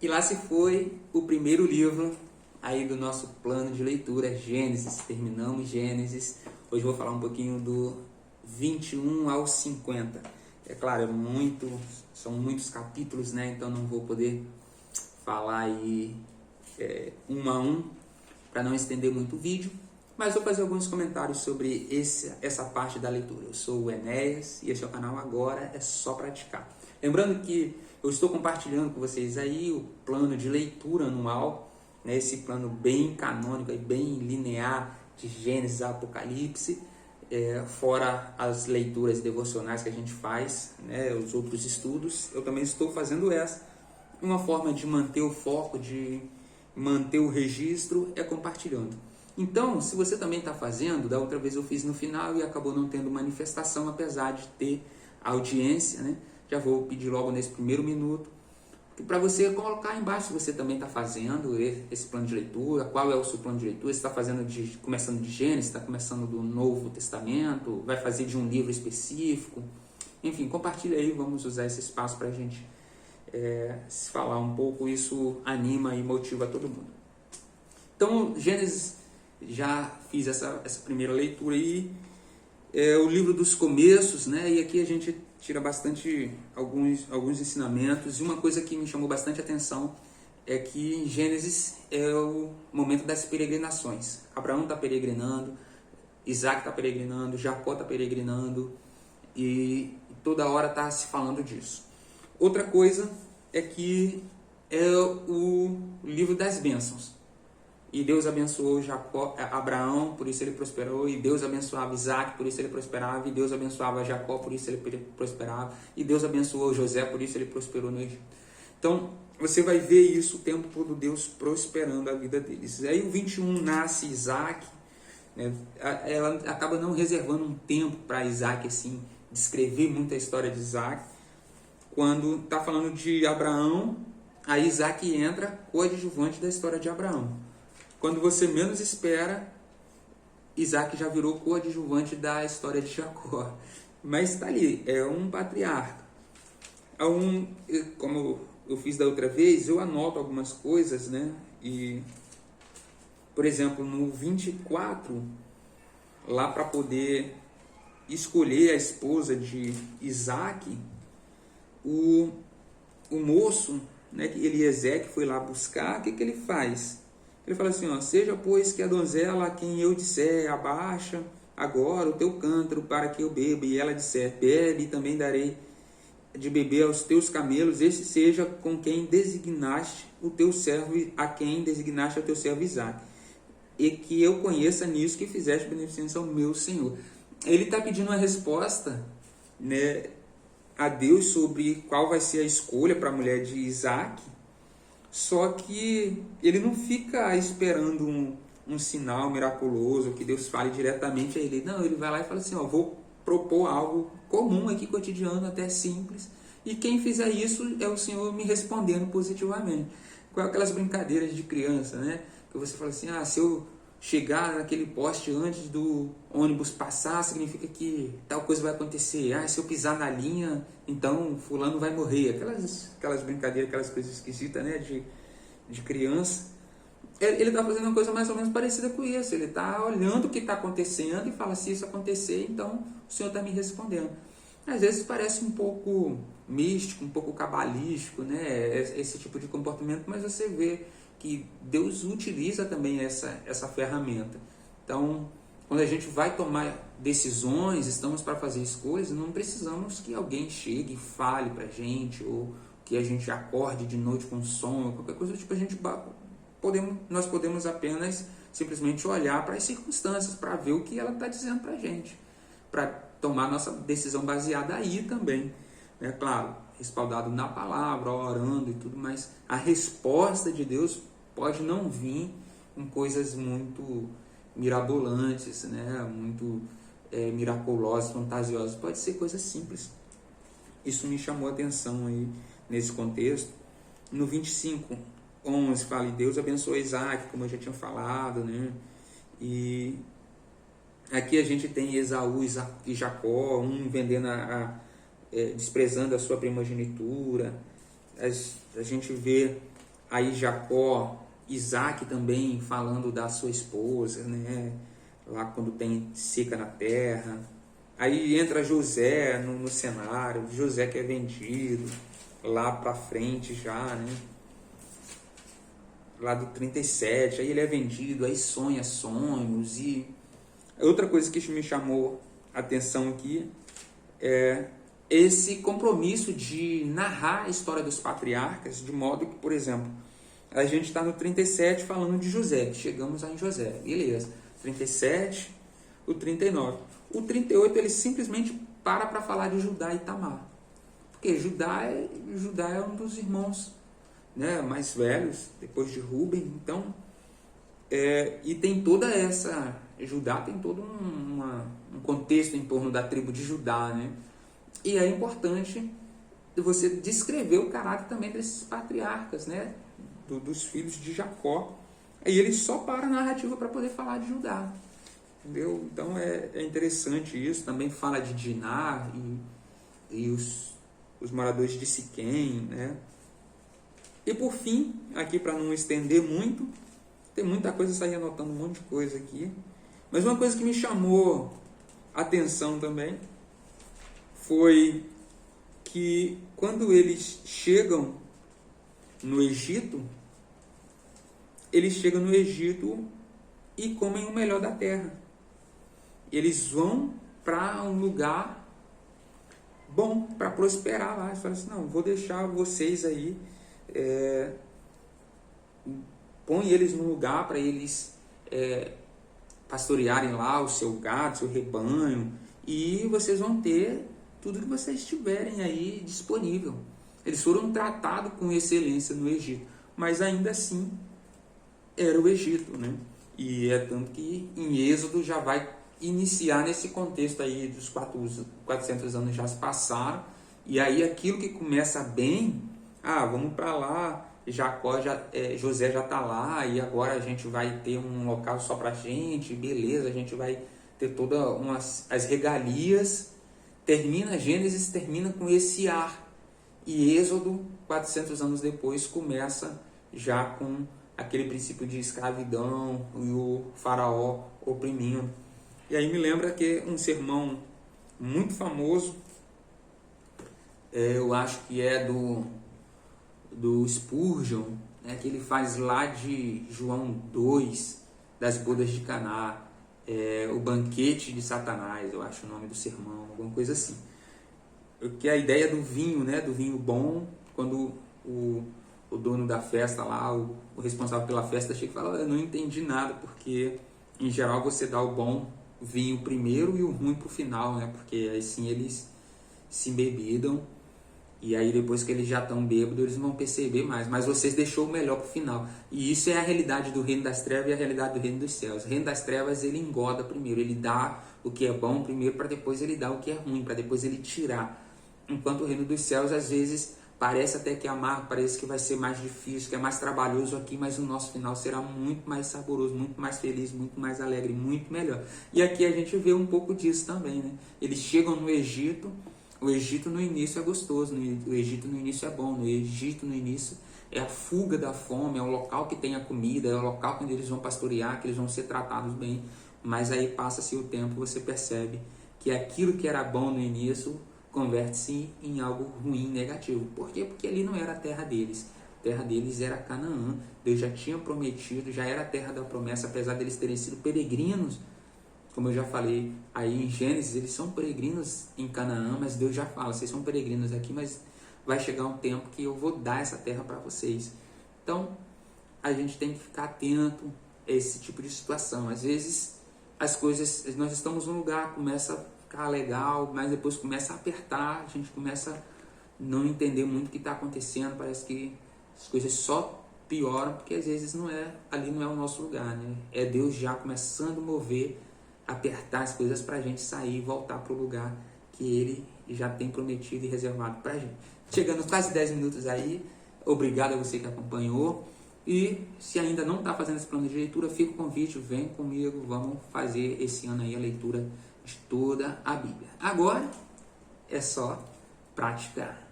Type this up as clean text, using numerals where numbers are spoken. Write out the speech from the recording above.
E lá se foi o primeiro livro aí do nosso plano de leitura, Gênesis. Terminamos Gênesis. Hoje eu vou falar um pouquinho do 21 ao 50. É claro, são muitos capítulos, né? Então não vou poder falar aí um a um para não estender muito o vídeo. Mas vou fazer alguns comentários sobre essa parte da leitura. Eu sou o Enéas e esse é o canal Agora é Só Praticar. Lembrando que eu estou compartilhando com vocês aí o plano de leitura anual, né, esse plano bem canônico e bem linear de Gênesis a Apocalipse, fora as leituras devocionais que a gente faz, né, os outros estudos. Eu também estou fazendo uma forma de manter o foco, de manter o registro, é compartilhando. Então, se você também está fazendo, da outra vez eu fiz no final e acabou não tendo manifestação, apesar de ter audiência, né? Já vou pedir logo nesse primeiro minuto, para você colocar aí embaixo se você também está fazendo esse plano de leitura, qual é o seu plano de leitura, se está começando de Gênesis, está começando do Novo Testamento, vai fazer de um livro específico, enfim, compartilha aí, vamos usar esse espaço para a gente se falar um pouco, isso anima e motiva todo mundo. Então, Gênesis, já fiz essa primeira leitura aí, é o livro dos começos, né? E aqui a gente tira bastante alguns ensinamentos, e uma coisa que me chamou bastante atenção é que em Gênesis é o momento das peregrinações. Abraão está peregrinando, Isaac está peregrinando, Jacó está peregrinando, e toda hora está se falando disso. Outra coisa é que é o livro das bênçãos. E Deus abençoou Abraão, por isso ele prosperou. E Deus abençoava Isaac, por isso ele prosperava. E Deus abençoava Jacó, por isso ele prosperava. E Deus abençoou José, por isso ele prosperou no Egito. Então, você vai ver isso o tempo todo, Deus prosperando a vida deles. Aí o 21 nasce Isaac, né? Ela acaba não reservando um tempo para Isaac, assim, descrever muita história de Isaac. Quando está falando de Abraão, aí Isaac entra coadjuvante da história de Abraão. Quando você menos espera, Isaac já virou coadjuvante da história de Jacó. Mas está ali, é um patriarca. Como eu fiz da outra vez, eu anoto algumas coisas, né? E, por exemplo, no 24, lá para poder escolher a esposa de Isaac, o moço, né, Eliezer, que foi lá buscar, o que ele faz? Ele fala assim, seja pois que a donzela a quem eu disser, abaixa agora o teu cântaro para que eu beba, e ela disser, bebe, e também darei de beber aos teus camelos, este seja com quem designaste o teu servo, a quem designaste o teu servo Isaac, e que eu conheça nisso que fizeste beneficência ao meu Senhor. Ele está pedindo uma resposta, né, a Deus sobre qual vai ser a escolha para a mulher de Isaac. Só que ele não fica esperando um sinal miraculoso, que Deus fale diretamente a ele. Não, ele vai lá e fala assim, vou propor algo comum aqui, cotidiano, até simples. E quem fizer isso é o Senhor me respondendo positivamente. Com aquelas brincadeiras de criança, né? Que você fala assim, se eu chegar naquele poste antes do ônibus passar, significa que tal coisa vai acontecer. Se eu pisar na linha, então fulano vai morrer. Aquelas brincadeiras, aquelas coisas esquisitas, né, de criança. Ele está fazendo uma coisa mais ou menos parecida com isso. Ele está olhando o que está acontecendo e fala, se isso acontecer, então o Senhor está me respondendo. Às vezes parece um pouco místico, um pouco cabalístico, né, esse tipo de comportamento, mas você vê que Deus utiliza também essa ferramenta. Então, quando a gente vai tomar decisões, estamos para fazer escolhas, não precisamos que alguém chegue e fale para a gente, ou que a gente acorde de noite com sono, qualquer coisa do tipo. Nós podemos apenas simplesmente olhar para as circunstâncias, para ver o que ela está dizendo para a gente, para tomar nossa decisão baseada aí também. É claro, respaldado na palavra, orando e tudo, mas a resposta de Deus pode não vir com coisas muito mirabolantes, né? Muito miraculosas, fantasiosas. Pode ser coisas simples. Isso me chamou a atenção aí nesse contexto. No 25, 11, fala, e Deus abençoou Isaac, como eu já tinha falado, né? E aqui a gente tem Esaú e Jacó, um vendendo desprezando a sua primogenitura. A gente vê Aí Jacó, Isaac também falando da sua esposa, né? Lá quando tem seca na terra. Aí entra José no cenário, José que é vendido lá para frente já, né? Lá do 37, aí ele é vendido, aí sonha sonhos. E outra coisa que me chamou a atenção aqui é esse compromisso de narrar a história dos patriarcas, de modo que, por exemplo, a gente está no 37 falando de José, que chegamos em José, beleza. 37, o 39. O 38 ele simplesmente para falar de Judá e Tamar. Porque Judá é um dos irmãos, né, mais velhos, depois de Rúben. Então, e tem toda essa... Judá tem todo um contexto em torno da tribo de Judá, né? E é importante você descrever o caráter também desses patriarcas, né? Dos filhos de Jacó. E ele só para a narrativa para poder falar de Judá. Entendeu? Então é interessante isso. Também fala de Diná e os moradores de Siquém, né? E por fim, aqui para não estender muito, tem muita coisa, eu saí anotando um monte de coisa aqui. Mas uma coisa que me chamou a atenção também foi que quando eles chegam no Egito, e comem o melhor da terra. Eles vão para um lugar bom, para prosperar lá. Eles falam assim, não, vou deixar vocês aí, põe eles num lugar para eles pastorearem lá o seu gado, seu rebanho, e vocês vão ter tudo que vocês tiverem aí disponível. Eles foram tratados com excelência no Egito, mas ainda assim era o Egito, né? E é tanto que em Êxodo já vai iniciar nesse contexto aí dos 400 anos já se passaram, e aí aquilo que começa bem, vamos para lá, José já está lá, e agora a gente vai ter um local só para a gente, beleza, a gente vai ter todas as regalias. Gênesis termina com esse ar, e Êxodo, 400 anos depois, começa já com aquele princípio de escravidão e o faraó oprimindo. E aí me lembra que um sermão muito famoso, eu acho que é do Spurgeon, né, que ele faz lá de João 2, das bodas de Caná, o banquete de Satanás, eu acho o nome do sermão, alguma coisa assim. Que é a ideia do vinho, né, do vinho bom, quando o dono da festa lá, o responsável pela festa, chega e fala, eu não entendi nada, porque em geral você dá o bom vinho primeiro e o ruim pro final, né, porque assim eles se embebedam, e aí depois que eles já estão bêbados, eles não vão perceber mais, mas vocês deixou o melhor pro final. E isso é a realidade do reino das trevas e a realidade do reino dos céus. O reino das trevas, ele engoda primeiro, ele dá o que é bom primeiro, para depois ele dar o que é ruim, para depois ele tirar. Enquanto o reino dos céus, às vezes, parece até que é amargo, parece que vai ser mais difícil, que é mais trabalhoso aqui, mas o nosso final será muito mais saboroso, muito mais feliz, muito mais alegre, muito melhor. E aqui a gente vê um pouco disso também, né? Eles chegam no Egito, o Egito no início é gostoso, o Egito no início é bom, o Egito no início é a fuga da fome, é o local que tem a comida, é o local onde eles vão pastorear, que eles vão ser tratados bem, mas aí passa-se o tempo, você percebe que aquilo que era bom no início converte-se em algo ruim, negativo. Por quê? Porque ali não era a terra deles. A terra deles era Canaã. Deus já tinha prometido, já era a terra da promessa, apesar deles terem sido peregrinos. Como eu já falei aí em Gênesis, eles são peregrinos em Canaã, mas Deus já fala, vocês são peregrinos aqui, mas vai chegar um tempo que eu vou dar essa terra para vocês. Então, a gente tem que ficar atento a esse tipo de situação. Às vezes, as coisas, nós estamos num lugar, começa a ficar legal, mas depois começa a apertar, a gente começa a não entender muito o que está acontecendo, parece que as coisas só pioram, porque às vezes ali não é o nosso lugar, né? É Deus já começando a mover, apertar as coisas para a gente sair e voltar para o lugar que Ele já tem prometido e reservado para a gente. Chegando quase 10 minutos aí, obrigado a você que acompanhou. E se ainda não está fazendo esse plano de leitura, fica o convite, vem comigo, vamos fazer esse ano aí a leitura de toda a Bíblia. Agora é só praticar.